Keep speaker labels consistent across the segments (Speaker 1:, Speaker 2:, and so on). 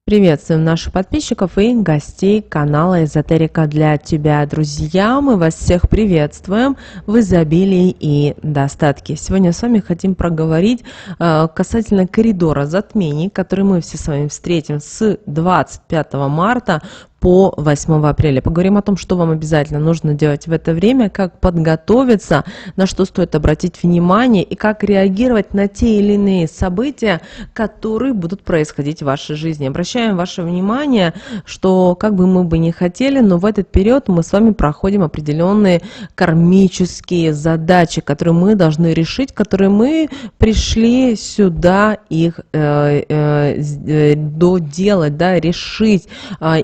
Speaker 1: Приветствуем наших подписчиков и гостей канала Эзотерика для тебя, друзья. Мы вас всех приветствуем в изобилии и достатке. Сегодня с вами хотим проговорить касательно коридора затмений, который мы все с вами встретим с 25 марта по 8 апреля. Поговорим о том, что вам обязательно нужно делать в это время, как подготовиться, на что стоит обратить внимание и как реагировать на те или иные события, которые будут происходить в вашей жизни. Обращаем ваше внимание, что как бы мы бы не хотели, но в этот период мы с вами проходим определенные кармические задачи, которые мы должны решить, которые мы пришли сюда их доделать, да, решить.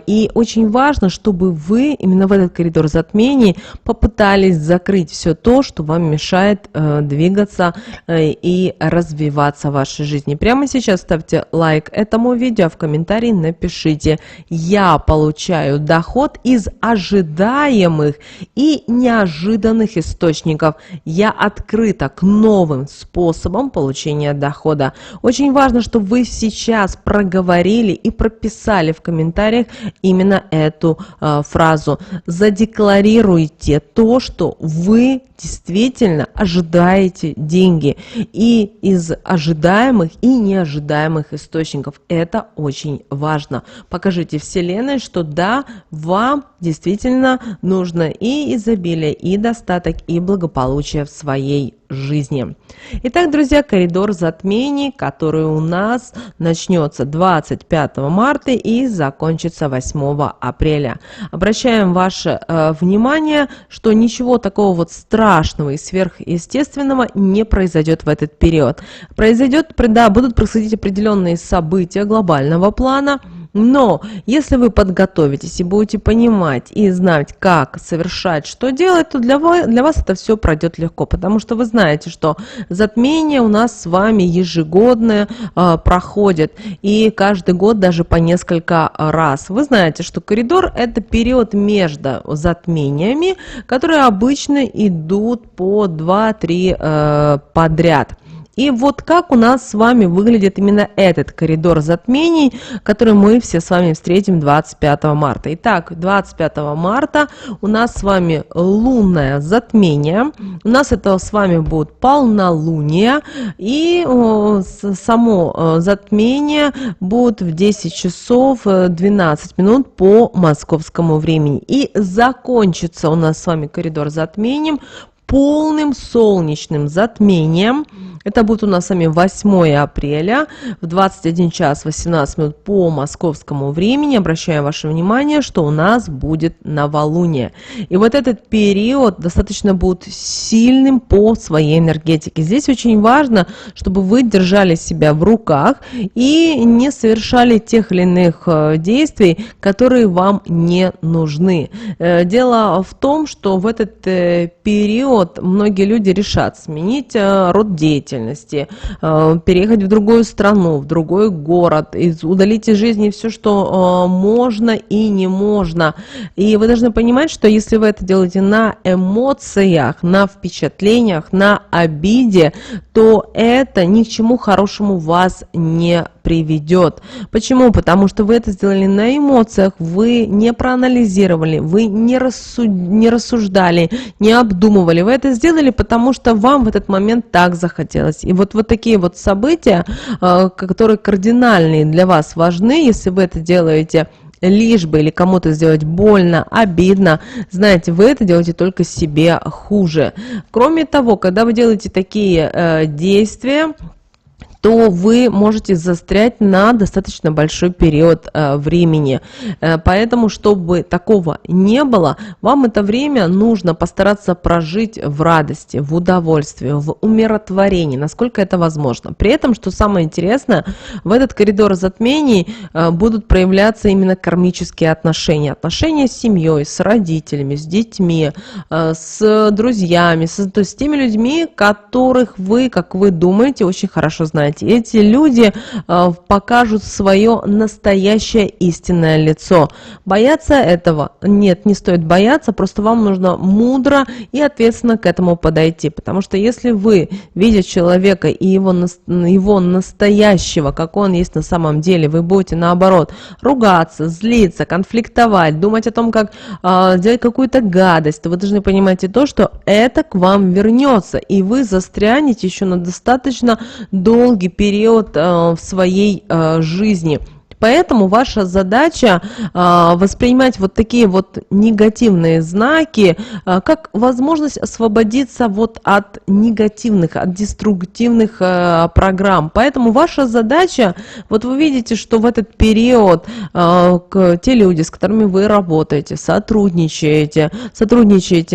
Speaker 1: И очень важно, чтобы вы именно в этот коридор затмений попытались закрыть все то, что вам мешает двигаться и развиваться в вашей жизни. Прямо сейчас ставьте лайк этому видео, а в комментарии напишите: «Я получаю доход из ожидаемых и неожиданных источников. Я открыта к новым способам получения дохода». Очень важно, чтобы вы сейчас проговорили и прописали в комментариях именно эту фразу. Задекларируйте то, что вы действительно ожидаете деньги и из ожидаемых и неожидаемых источников. Это очень важно. Покажите Вселенной, что да, вам действительно нужно и изобилие, и достаток, и благополучие в своей жизни. Итак, друзья, коридор затмений, который у нас начнется 25 марта и закончится 8 апреля. Обращаем ваше внимание, что ничего такого вот страшного и сверхъестественного не произойдет в этот период. Будут происходить определенные события глобального плана. Но если вы подготовитесь и будете понимать и знать, как совершать, что делать, то для вас это все пройдет легко, потому что вы знаете, что затмения у нас с вами ежегодно проходят, и каждый год даже по несколько раз. Вы знаете, что коридор – это период между затмениями, которые обычно идут по 2-3 подряд. И вот как у нас с вами выглядит именно этот коридор затмений, который мы все с вами встретим 25 марта. Итак, 25 марта у нас с вами лунное затмение. У нас это с вами будет полнолуние. И само затмение будет в 10 часов 12 минут по московскому времени. И закончится у нас с вами коридор затмением полным солнечным затмением. Это будет у нас с вами 8 апреля в 21 час 18 минут по московскому времени. Обращаю ваше внимание, что у нас будет новолуние. И вот этот период достаточно будет сильным по своей энергетике. Здесь очень важно, чтобы вы держали себя в руках и не совершали тех или иных действий, которые вам не нужны. Дело в том, что в этот период многие люди решат сменить род деятельности, переехать в другую страну, в другой город, удалить из жизни все, что можно и не можно. И вы должны понимать, что если вы это делаете на эмоциях, на впечатлениях, на обиде, то это ни к чему хорошему вас не приведет. Почему? Потому что вы это сделали на эмоциях, вы не проанализировали, вы не рассуждали, не обдумывали. Вы это сделали, потому что вам в этот момент так захотелось. И вот такие вот события, которые кардинальные для вас важны, если вы это делаете лишь бы или кому-то сделать больно, обидно, знаете, вы это делаете только себе хуже. Кроме того, когда вы делаете такие действия, то вы можете застрять на достаточно большой период времени. Поэтому, чтобы такого не было, вам это время нужно постараться прожить в радости, в удовольствии, в умиротворении, насколько это возможно. При этом, что самое интересное, в этот коридор затмений будут проявляться именно кармические отношения. Отношения с семьей, с родителями, с детьми, с друзьями, то есть с теми людьми, которых вы, как вы думаете, очень хорошо знаете. понимаете. Эти люди покажут свое настоящее истинное лицо. Бояться этого? Нет, не стоит бояться, просто вам нужно мудро и ответственно к этому подойти. Потому что если вы, видя человека и его настоящего, как он есть на самом деле, вы будете наоборот ругаться, злиться, конфликтовать, думать о том, как делать какую-то гадость, то вы должны понимать и то, что это к вам вернется, и вы застрянете еще на достаточно долгий период в своей жизни. Поэтому ваша задача воспринимать вот такие вот негативные знаки как возможность освободиться вот от негативных, от деструктивных программ. Поэтому ваша задача, вот вы видите, что в этот период те люди, с которыми вы работаете, сотрудничаете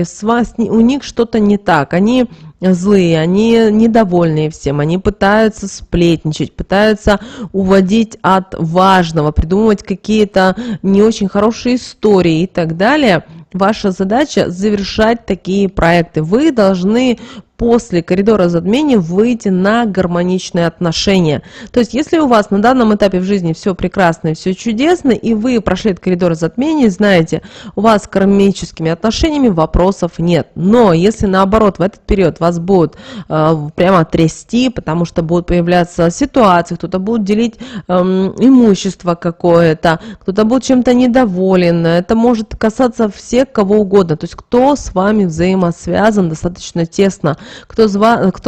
Speaker 1: с вас, у них что-то не так, они злые, они недовольные всем, они пытаются сплетничать, пытаются уводить от важного, придумывать какие-то не очень хорошие истории и так далее. Ваша задача завершать такие проекты. Вы должны после коридора затмений выйти на гармоничные отношения. То есть, если у вас на данном этапе в жизни все прекрасно и все чудесно, и вы прошли этот коридор затмений, знаете, у вас с кармическими отношениями вопросов нет. Но если наоборот в этот период вас будут прямо трясти, потому что будут появляться ситуации, кто-то будет делить имущество какое-то, кто-то будет чем-то недоволен, это может касаться всех кого угодно, то есть кто с вами взаимосвязан достаточно тесно, кто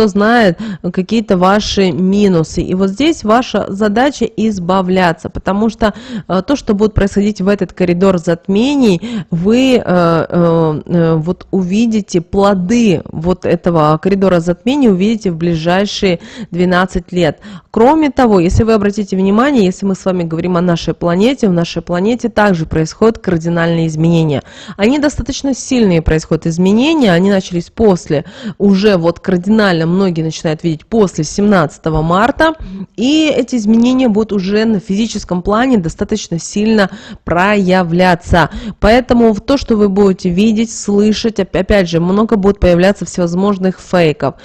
Speaker 1: знает какие-то ваши минусы. И вот здесь ваша задача избавляться, потому что то, что будет происходить в этот коридор затмений, вы вот увидите плоды вот этого коридора затмений, увидите в ближайшие 12 лет. Кроме того, если вы обратите внимание, если мы с вами говорим о нашей планете, в нашей планете также происходят кардинальные изменения. Они достаточно сильные происходят изменения, они начались после уже вот кардинально многие начинают видеть после 17 марта, и эти изменения будут уже на физическом плане достаточно сильно проявляться. Поэтому то, что вы будете видеть, слышать, опять же, много будет появляться всевозможных фейков,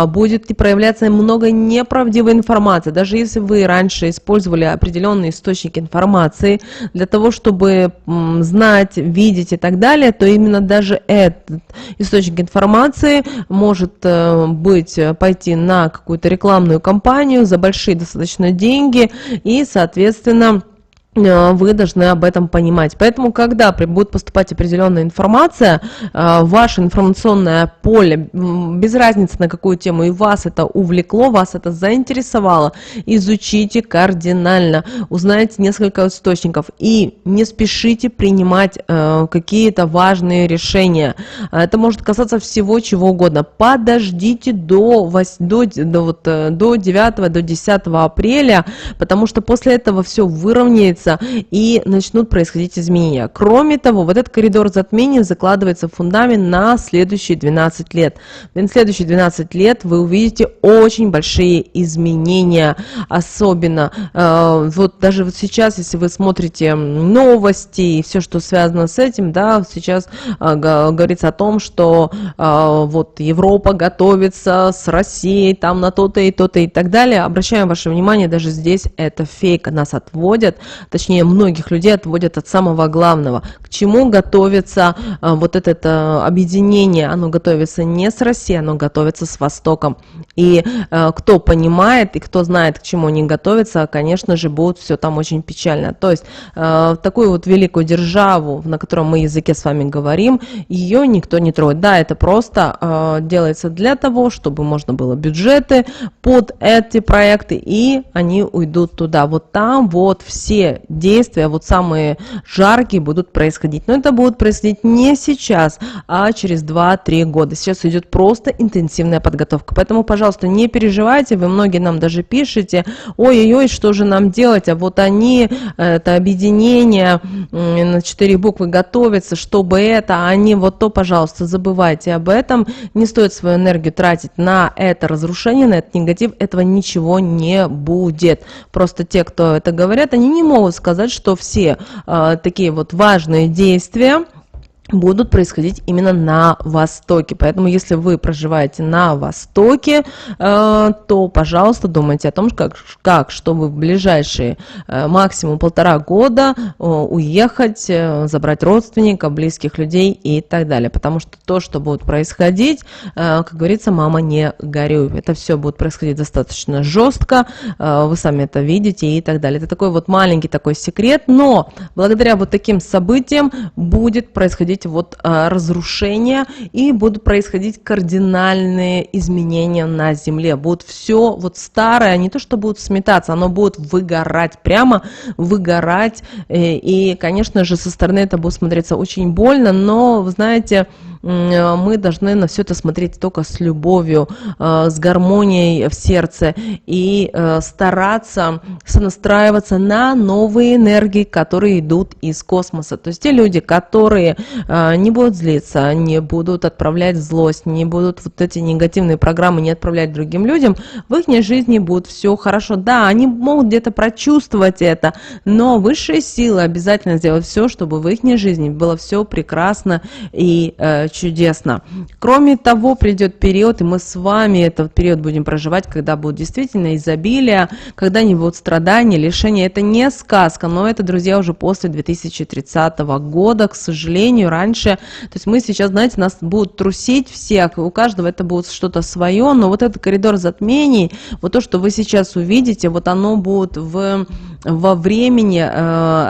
Speaker 1: будет проявляться много неправдивой информации. Даже если вы раньше использовали определенные источники информации для того, чтобы знать, видеть и так далее, то именно даже этот источник информации может пойти на какую-то рекламную кампанию за большие достаточно деньги, и, соответственно, вы должны об этом понимать. Поэтому, когда будет поступать определенная информация, ваше информационное поле, без разницы на какую тему, и вас это увлекло, вас это заинтересовало, изучите кардинально, узнайте несколько источников и не спешите принимать какие-то важные решения. Это может касаться всего чего угодно. Подождите до 9, до 10 апреля, потому что после этого все выровняется и начнут происходить изменения. Кроме того, вот этот коридор затмений закладывается в фундамент на следующие 12 лет. В следующие 12 лет вы увидите очень большие изменения, особенно вот даже вот сейчас, если вы смотрите новости и все, что связано с этим, да, сейчас говорится о том, что вот Европа готовится с Россией там на то-то и то-то и так далее. Обращаем ваше внимание, даже здесь это фейк, нас отводят, точнее, многих людей отводят от самого главного. К чему готовится вот это объединение? Оно готовится не с Россией, оно готовится с Востоком. И кто понимает и кто знает, к чему они готовятся, конечно же, будет все там очень печально. То есть такую вот великую державу, на котором мы языке с вами говорим, ее никто не трогает. Да, это просто делается для того, чтобы можно было бюджеты под эти проекты, и они уйдут туда. Вот там вот все действия, вот самые жаркие, будут происходить. Но это будет происходить не сейчас, а через 2-3 года. Сейчас идет просто интенсивная подготовка. Поэтому, пожалуйста, не переживайте. Вы многие нам даже пишете: ой-ой-ой, что же нам делать? А вот они, это объединение на 4 буквы готовятся, чтобы это, а они вот то, пожалуйста, забывайте об этом. Не стоит свою энергию тратить на это разрушение, на этот негатив. Этого ничего не будет. Просто те, кто это говорят, они не могут сказать, что все такие вот важные действия будут происходить именно на Востоке. Поэтому, если вы проживаете на Востоке, то, пожалуйста, думайте о том, чтобы в ближайшие максимум 1,5 года уехать, забрать родственников, близких людей и так далее. Потому что то, что будет происходить, как говорится, мама, не горюй. Это все будет происходить достаточно жестко, вы сами это видите и так далее. Это такой вот маленький такой секрет, но благодаря вот таким событиям будет происходить вот разрушения и будут происходить кардинальные изменения на Земле. Будет все вот старое, не то что будет сметаться, оно будет выгорать, прямо выгорать. И, конечно же, со стороны это будет смотреться очень больно, но, вы знаете, мы должны на все это смотреть только с любовью, с гармонией в сердце и стараться сонастраиваться на новые энергии, которые идут из космоса. То есть те люди, которые не будут злиться, не будут отправлять злость, не будут вот эти негативные программы не отправлять другим людям, в их жизни будет все хорошо. Да, они могут где-то прочувствовать это, но высшие силы обязательно сделают все, чтобы в их жизни было все прекрасно и чудесно. Кроме того, придет период, и мы с вами этот период будем проживать, когда будет действительно изобилие, когда не будут страдания, лишения. Это не сказка, но это, друзья, уже после 2030 года, к сожалению, раньше. То есть мы сейчас, знаете, нас будут трусить всех, и у каждого это будет что-то свое, но вот этот коридор затмений, вот то, что вы сейчас увидите, вот оно будет во времени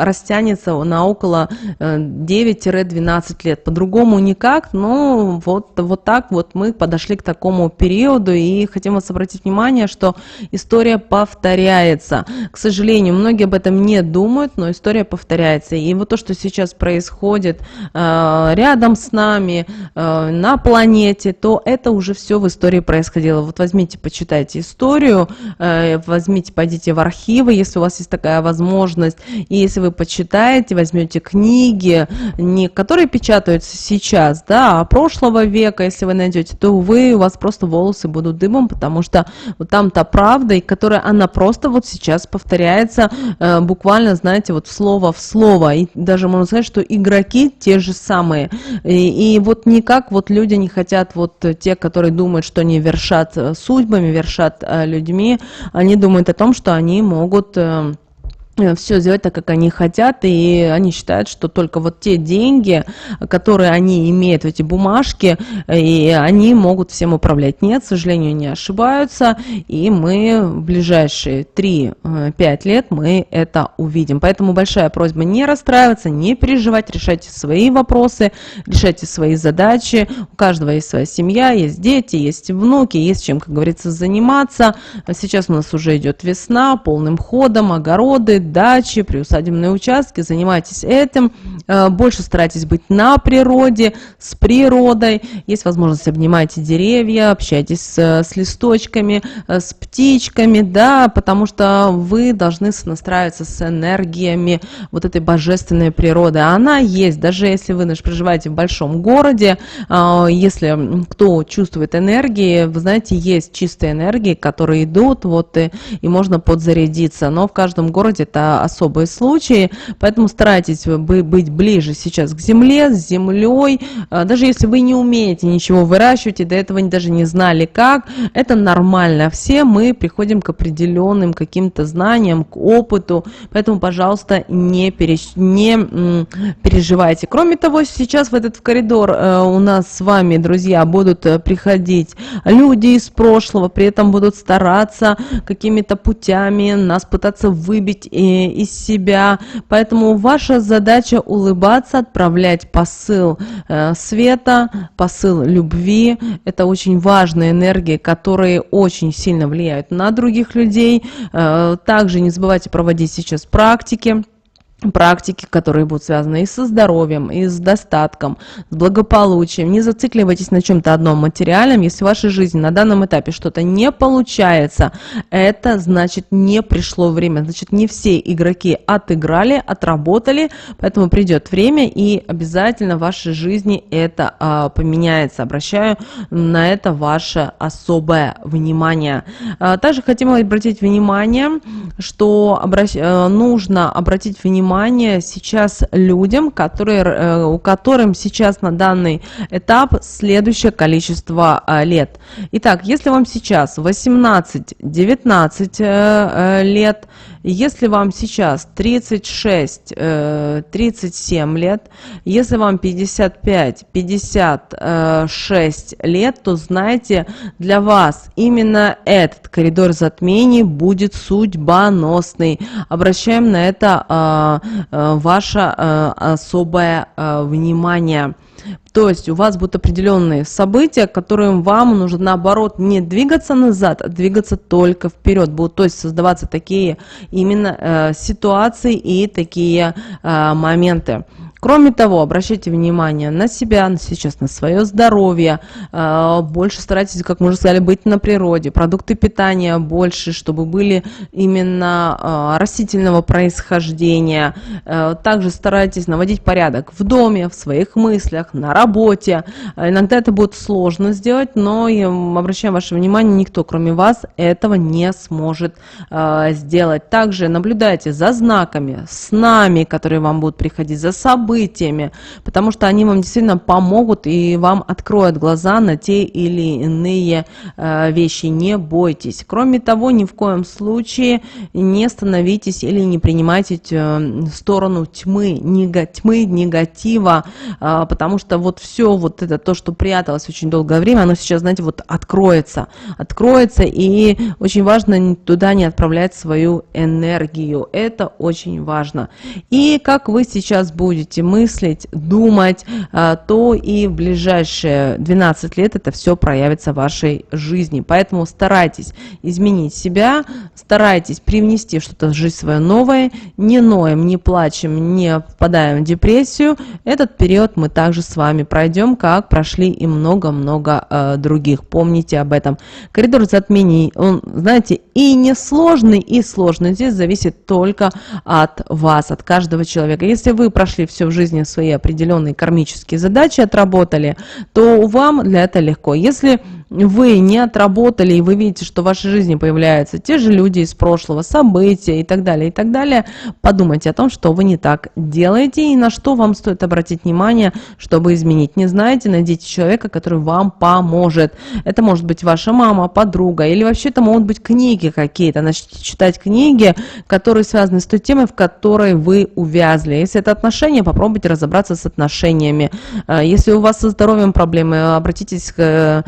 Speaker 1: растянется на около 9-12 лет. По-другому никак, но вот так вот мы подошли к такому периоду и хотим вас обратить внимание, что история повторяется. К сожалению, многие об этом не думают, но история повторяется. И вот то, что сейчас происходит рядом с нами, на планете, то это уже все в истории происходило. Вот возьмите, почитайте историю, возьмите, пойдите в архивы, если у вас есть такая возможность, и если вы почитаете, возьмете книги, которые печатаются сейчас, да, а прошлого века, если вы найдете, то у вас просто волосы будут дыбом, потому что вот там та правда, и которая она просто вот сейчас повторяется буквально, знаете, вот слово в слово, и даже можно сказать, что игроки те же самые, и вот никак вот люди не хотят, вот те, которые думают, что они вершат судьбами, вершат людьми, они думают о том, что они могут все сделать так, как они хотят, и они считают, что только вот те деньги, которые они имеют, эти бумажки, и они могут всем управлять. Нет, к сожалению, не ошибаются, и мы в ближайшие 3-5 лет мы это увидим. Поэтому большая просьба не расстраиваться, не переживать, решайте свои вопросы, решайте свои задачи. У каждого есть своя семья, есть дети, есть внуки, есть чем, как говорится, заниматься. Сейчас у нас уже идет весна, полным ходом, огороды, дачи, приусадебные участки, занимайтесь этим, больше старайтесь быть на природе, с природой, есть возможность, обнимайте деревья, общайтесь с листочками, с птичками, да, потому что вы должны сонастраиваться с энергиями вот этой божественной природы, она есть, даже если вы проживаете в большом городе, если кто чувствует энергии, вы знаете, есть чистые энергии, которые идут, вот, и можно подзарядиться, но в каждом городе это особые случаи, поэтому старайтесь быть ближе сейчас к земле, с землей, даже если вы не умеете ничего выращивать и до этого даже не знали как, это нормально, все мы приходим к определенным каким-то знаниям, к опыту, поэтому, пожалуйста, не переживайте. Кроме того, сейчас в этот коридор у нас с вами, друзья, будут приходить люди из прошлого, при этом будут стараться какими-то путями нас пытаться выбить из себя. Поэтому ваша задача улыбаться, отправлять посыл света, посыл любви. Это очень важные энергии, которые очень сильно влияют на других людей. Также не забывайте проводить сейчас практики, которые будут связаны и со здоровьем, и с достатком, с благополучием. Не зацикливайтесь на чем-то одном материальном. Если в вашей жизни на данном этапе что-то не получается, это значит не пришло время, значит не все игроки отыграли, отработали, поэтому придет время и обязательно в вашей жизни это поменяется. Обращаю на это ваше особое внимание. Также хотим обратить внимание, что нужно обратить внимание внимание сейчас людям, у которым сейчас на данный этап следующее количество лет. Итак, если вам сейчас 18-19 лет, если вам сейчас 36-37 лет, если вам 55-56 лет, то знайте, для вас именно этот коридор затмений будет судьбоносный. Обращаем на это ваше особое внимание. То есть у вас будут определенные события, которым вам нужно, наоборот, не двигаться назад, а двигаться только вперед. Будут, то есть, создаваться такие именно ситуации и такие моменты. Кроме того, обращайте внимание на себя, сейчас на свое здоровье, больше старайтесь, как мы уже сказали, быть на природе, продукты питания больше, чтобы были именно растительного происхождения. Также старайтесь наводить порядок в доме, в своих мыслях, на работе. Иногда это будет сложно сделать, но я обращаю ваше внимание, никто, кроме вас, этого не сможет сделать. Также наблюдайте за знаками, снами, которые вам будут приходить, за событиями, потому что они вам действительно помогут и вам откроют глаза на те или иные вещи. Не бойтесь. Кроме того, ни в коем случае не становитесь или не принимайте сторону тьмы, негатива, потому что вот все вот это, то, что пряталось очень долгое время, оно сейчас, знаете, вот откроется, и очень важно туда не отправлять свою энергию. Это очень важно. И как вы сейчас будете мыслить, думать, то и в ближайшие 12 лет это все проявится в вашей жизни. Поэтому старайтесь изменить себя, старайтесь привнести что-то в жизнь свое новое, не ноем, не плачем, не впадаем в депрессию. Этот период мы также с вами пройдем, как прошли и много-много других. Помните об этом. Коридор затмений, он, знаете, и несложный, и сложный. Здесь зависит только от вас, от каждого человека. Если вы прошли все в жизни свои определенные кармические задачи, отработали, то вам для этого легко. Если вы не отработали, и вы видите, что в вашей жизни появляются те же люди из прошлого, события и так далее, подумайте о том, что вы не так делаете и на что вам стоит обратить внимание, чтобы изменить. Не знаете, найдите человека, который вам поможет. Это может быть ваша мама, подруга, или вообще это могут быть книги какие-то. Начните читать книги, которые связаны с той темой, в которой вы увязли. Если это отношения, попробуйте разобраться с отношениями. Если у вас со здоровьем проблемы, обратитесь к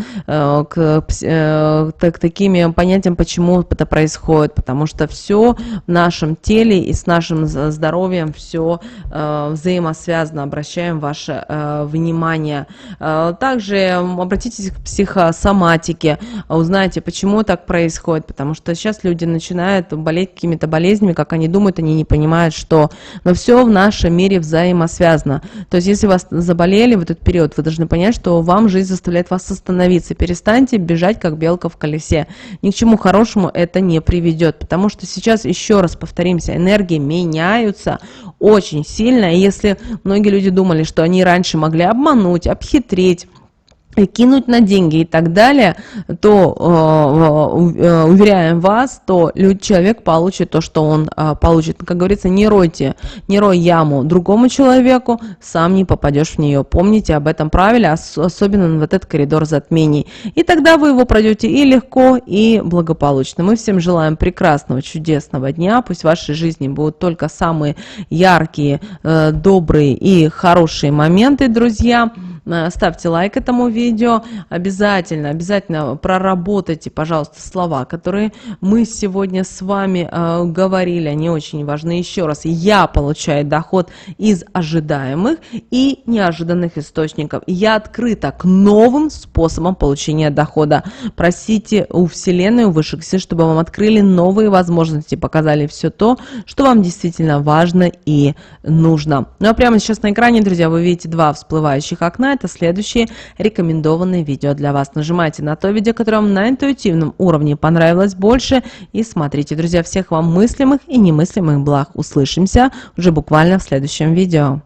Speaker 1: таким понятиям, почему это происходит, потому что все в нашем теле и с нашим здоровьем все взаимосвязано. Обращаем ваше внимание. Также обратитесь к психосоматике, узнайте, почему так происходит, потому что сейчас люди начинают болеть какими-то болезнями, как они думают, они не понимают, что, но все в нашем мире взаимосвязано. То есть, если вас заболели в этот период, вы должны понять, что вам жизнь заставляет вас остановиться. Перестаньте бежать, как белка в колесе. Ни к чему хорошему это не приведет, потому что сейчас, еще раз повторимся, энергии меняются очень сильно. И если многие люди думали, что они раньше могли обмануть, обхитрить, кинуть на деньги и так далее, то, уверяем вас, то человек получит то, что он получит. Как говорится, не рой яму другому человеку, сам не попадешь в нее. Помните об этом правиле, особенно вот этот коридор затмений. И тогда вы его пройдете и легко, и благополучно. Мы всем желаем прекрасного, чудесного дня. Пусть в вашей жизни будут только самые яркие, добрые и хорошие моменты, друзья. Ставьте лайк этому видео, обязательно проработайте, пожалуйста, слова, которые мы сегодня с вами говорили, они очень важны. Еще раз, я получаю доход из ожидаемых и неожиданных источников. Я открыта к новым способам получения дохода. Просите у Вселенной, у высших сил, чтобы вам открыли новые возможности, показали все то, что вам действительно важно и нужно. Ну а прямо сейчас на экране, друзья, вы видите два всплывающих окна. Это следующие рекомендованные видео для вас. Нажимайте на то видео, которое вам на интуитивном уровне понравилось больше, и смотрите. Друзья, всех вам мыслимых и немыслимых благ. Услышимся уже буквально в следующем видео.